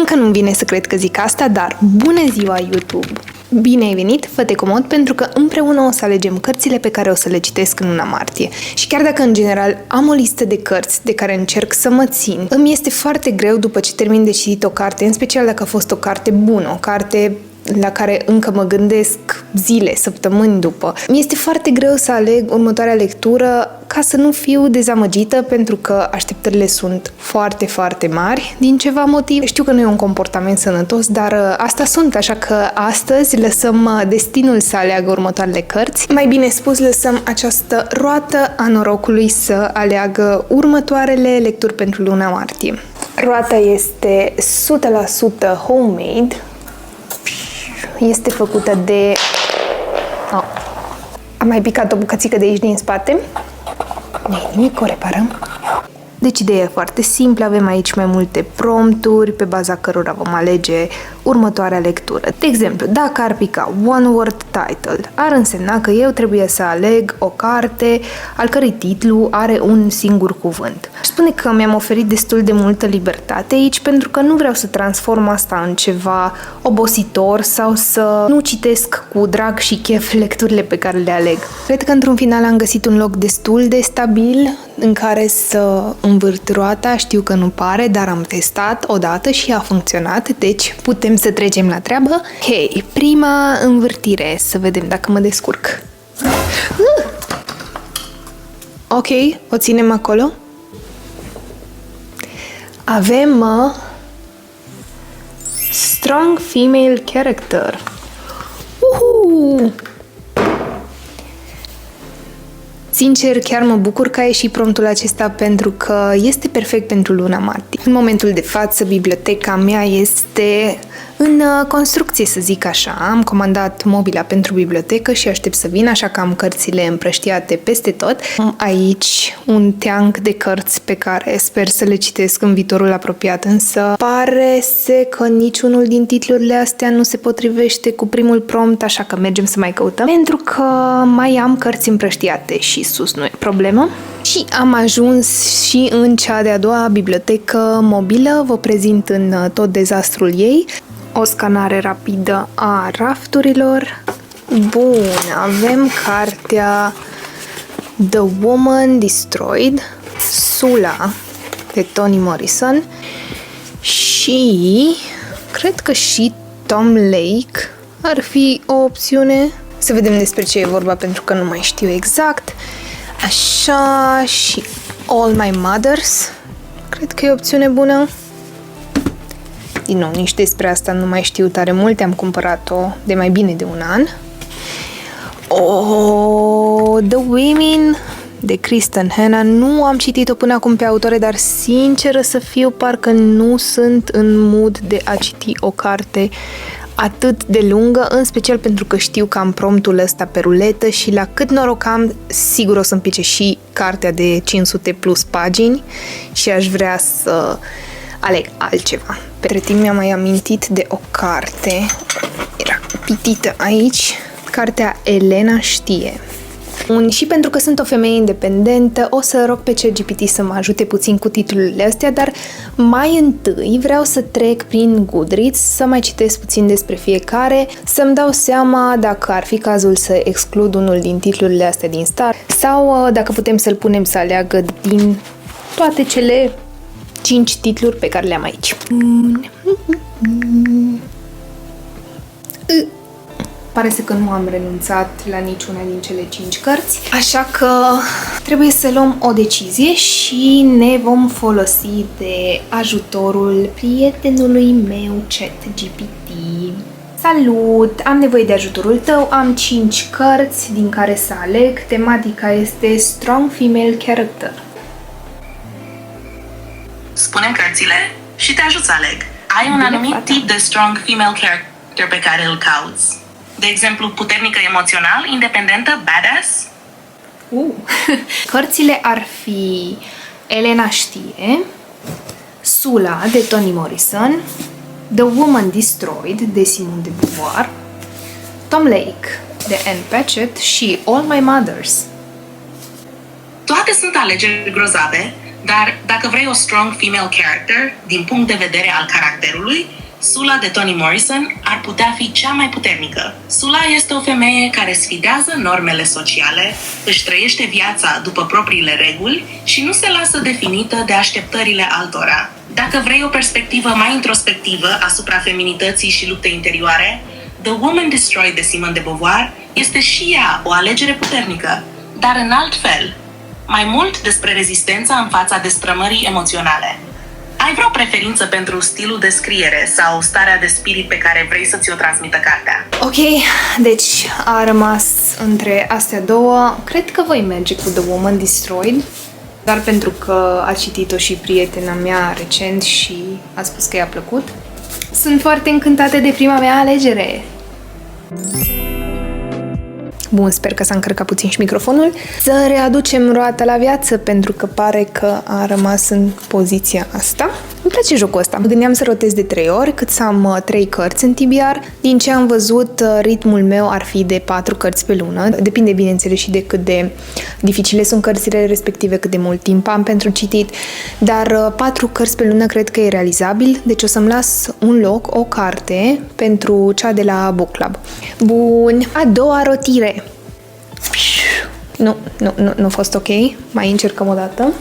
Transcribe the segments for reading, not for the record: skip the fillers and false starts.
Încă nu-mi vine să cred că zic asta, dar bună ziua YouTube! Bine ai venit, fă-te comod, pentru că împreună o să alegem cărțile pe care o să le citesc în luna martie. Și chiar dacă în general am o listă de cărți de care încerc să mă țin, îmi este foarte greu după ce termin de citit o carte, în special dacă a fost o carte bună, o carte la care încă mă gândesc zile, săptămâni după. Mi este foarte greu să aleg următoarea lectură ca să nu fiu dezamăgită, pentru că așteptările sunt foarte, foarte mari din ceva motiv. Știu că nu e un comportament sănătos, dar asta sunt, așa că astăzi lăsăm destinul să aleagă următoarele cărți. Mai bine spus, lăsăm această roată a norocului să aleagă următoarele lecturi pentru luna martie. Roata este 100% homemade. Este făcută de... Am mai picat o bucățică de aici din spate. Nu-i nimic, o reparăm. Deci ideea e foarte simplă, avem aici mai multe prompturi pe baza cărora vom alege următoarea lectură. De exemplu, dacă ar pica one word title, ar însemna că eu trebuie să aleg o carte al cărei titlu are un singur cuvânt. Aș spune că mi-am oferit destul de multă libertate aici, pentru că nu vreau să transform asta în ceva obositor sau să nu citesc cu drag și chef lecturile pe care le aleg. Cred că într-un final am găsit un loc destul de stabil în care să învârt roata. Știu că nu pare, dar am testat odată și a funcționat, deci putem să trecem la treabă. Ok, prima învârtire, să vedem dacă mă descurc. Ok, o ținem acolo. Avem strong female character. Sincer, chiar mă bucur că a ieșit promptul acesta, pentru că este perfect pentru luna martie. În momentul de față, biblioteca mea este în construcție, să zic așa. Am comandat mobila pentru bibliotecă și aștept să vină, așa că am cărțile împrăștiate peste tot. Am aici un teanc de cărți pe care sper să le citesc în viitorul apropiat, însă pare că niciunul din titlurile astea nu se potrivește cu primul prompt, așa că mergem să mai căutăm, pentru că mai am cărți împrăștiate și sus nu e problemă. Și am ajuns și în cea de-a doua bibliotecă mobilă, vă prezint în tot dezastrul ei. O scanare rapidă a rafturilor. Bun, avem cartea The Woman Destroyed, Sula, de Toni Morrison, și cred că și Tom Lake ar fi o opțiune. Să vedem despre ce e vorba, pentru că nu mai știu exact. Așa, și All My Mothers, cred că e o opțiune bună. Din nou, nici despre asta nu mai știu tare multe, am cumpărat-o de mai bine de un an. The Women, de Kristen Hanna, nu am citit-o până acum pe autore, dar sinceră să fiu, parcă nu sunt în mood de a citi o carte atât de lungă, în special pentru că știu că am promptul ăsta pe ruletă și la cât noroc am, sigur o să-mi pice și cartea de 500 plus pagini și aș vrea să aleg altceva. Pe timp mi-am mai amintit de o carte, era pitită aici, cartea Elena știe. Și pentru că sunt o femeie independentă, o să rog pe ChatGPT să mă ajute puțin cu titlurile astea, dar mai întâi vreau să trec prin Goodreads, să mai citesc puțin despre fiecare, să-mi dau seama dacă ar fi cazul să exclud unul din titlurile astea din start sau dacă putem să-l punem să aleagă din toate cele 5 titluri pe care le am aici. Pare să că nu am renunțat la niciuna din cele 5 cărți, așa că trebuie să luăm o decizie și ne vom folosi de ajutorul prietenului meu, ChatGPT. Salut! Am nevoie de ajutorul tău, am 5 cărți din care să aleg. Tematica este Strong Female Character. Spune cărțile și te ajut să aleg. Ai un anumit tip de strong female character pe care îl cauți. De exemplu, puternică emoțional, independentă, badass? Cărțile ar fi Elena știe, Sula, de Toni Morrison, The Woman Destroyed, de Simone de Beauvoir, Tom Lake, de Anne Patchett și All My Mothers. Toate sunt alegeri grozave, Dar dacă vrei o strong female character, din punct de vedere al caracterului, Sula de Toni Morrison ar putea fi cea mai puternică. Sula este o femeie care sfidează normele sociale, își trăiește viața după propriile reguli și nu se lasă definită de așteptările altora. Dacă vrei o perspectivă mai introspectivă asupra feminității și luptei interioare, The Woman Destroyed de Simone de Beauvoir este și ea o alegere puternică, dar în alt fel. Mai mult despre rezistența în fața destrămării emoționale. Ai vreo preferință pentru stilul de scriere sau starea de spirit pe care vrei să ți-o transmită cartea? Ok, deci a rămas între astea două. Cred că voi merge cu The Woman Destroyed, doar pentru că a citit-o și prietena mea recent și a spus că i-a plăcut. Sunt foarte încântată de prima mea alegere. Bun, sper că s-a încărcat puțin și microfonul. Să readucem roata la viață, pentru că pare că a rămas în poziția asta. Îmi place jocul ăsta. Mă gândeam să rotez de 3 ori, cât să am 3 cărți în TBR. Din ce am văzut, ritmul meu ar fi de 4 cărți pe lună. Depinde, bineînțeles, și de cât de dificile sunt cărțile respective, cât de mult timp am pentru citit. Dar 4 cărți pe lună cred că e realizabil, deci o să-mi las un loc, o carte, pentru cea de la Book Club. Bun, a doua rotire. Nu a fost ok. Mai încercăm o dată.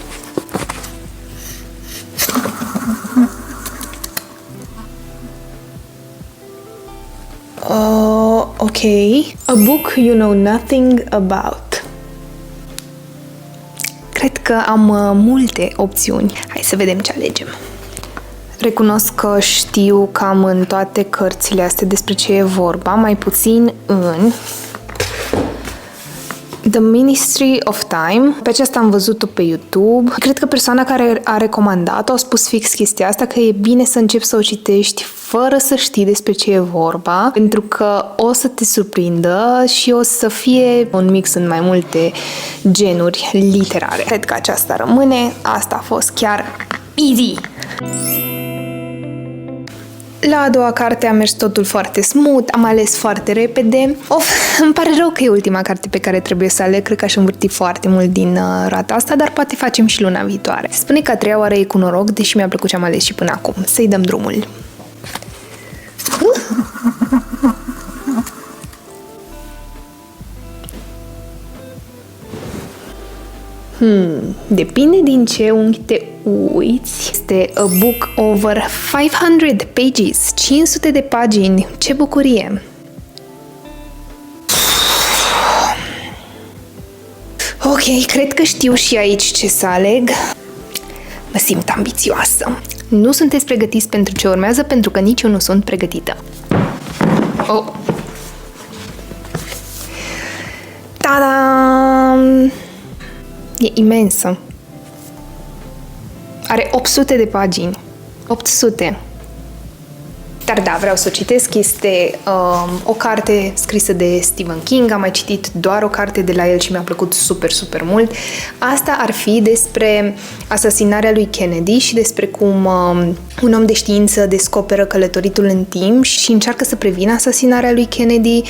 Ok. A book you know nothing about. Cred că am multe opțiuni. Hai să vedem ce alegem. Recunosc că știu cam în toate cărțile astea despre ce e vorba, mai puțin în The Ministry of Time. Pe aceasta am văzut-o pe YouTube. Cred că persoana care a recomandat-o a spus fix chestia asta, că e bine să începi să o citești fără să știi despre ce e vorba, pentru că o să te surprindă și o să fie un mix în mai multe genuri literare. Cred că aceasta rămâne. Asta a fost chiar easy. La a doua carte a mers totul foarte smooth, am ales foarte repede. Îmi pare rău că e ultima carte pe care trebuie să aleg, cred că aș învârti foarte mult din rata asta, dar poate facem și luna viitoare. Spune că a treia oară e cu noroc, deși mi-a plăcut ce am ales și până acum. Să-i dăm drumul. Depinde din ce unghi te uiți. Este a book over 500 pages, 500 de pagini. Ce bucurie! Ok, cred că știu și aici ce să aleg. Mă simt ambițioasă. Nu sunteți pregătiți pentru ce urmează, pentru că nici eu nu sunt pregătită. Oh! Ta-da! E imensă. Are 800 de pagini. 800. Dar da, vreau să o citesc. Este o carte scrisă de Stephen King. Am mai citit doar o carte de la el și mi-a plăcut super, super mult. Asta ar fi despre asasinarea lui Kennedy și despre cum un om de știință descoperă călătoritul în timp și încearcă să prevină asasinarea lui Kennedy.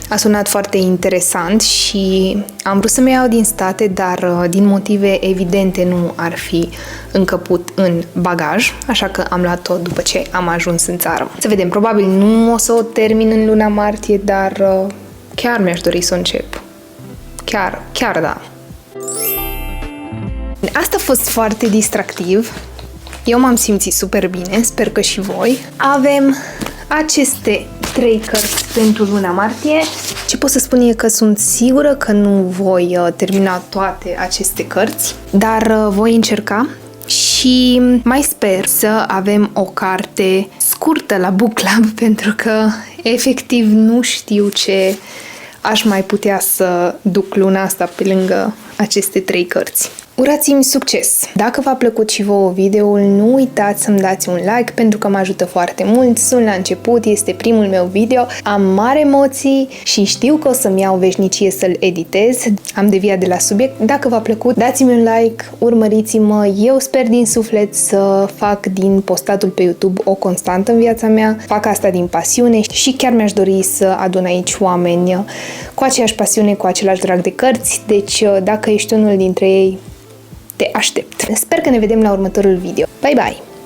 A sunat foarte interesant și am vrut să-mi iau din state, dar din motive evidente nu ar fi încăput în bagaj, așa că am luat-o după ce am ajuns în țară. Să vedem, probabil nu o să o termin în luna martie, dar chiar mi-aș dori să o încep. Chiar da. Asta a fost foarte distractiv. Eu m-am simțit super bine, sper că și voi. Avem aceste 3 cărți pentru luna martie. Ce pot să spun e că sunt sigură că nu voi termina toate aceste cărți, dar voi încerca și mai sper să avem o carte scurtă la Book Club, pentru că efectiv nu știu ce aș mai putea să duc luna asta pe lângă aceste 3 cărți. Urați-mi succes! Dacă v-a plăcut și vouă videoul, nu uitați să-mi dați un like pentru că mă ajută foarte mult. Sunt la început, este primul meu video, am mari emoții și știu că o să-mi iau veșnicie să-l editez. Am deviat de la subiect. Dacă v-a plăcut, dați-mi un like, urmăriți-mă. Eu sper din suflet să fac din postatul pe YouTube o constantă în viața mea. Fac asta din pasiune și chiar mi-aș dori să adun aici oameni cu aceeași pasiune, cu același drag de cărți. Deci, dacă ești unul dintre ei, te aștept. Sper că ne vedem la următorul video. Bye bye!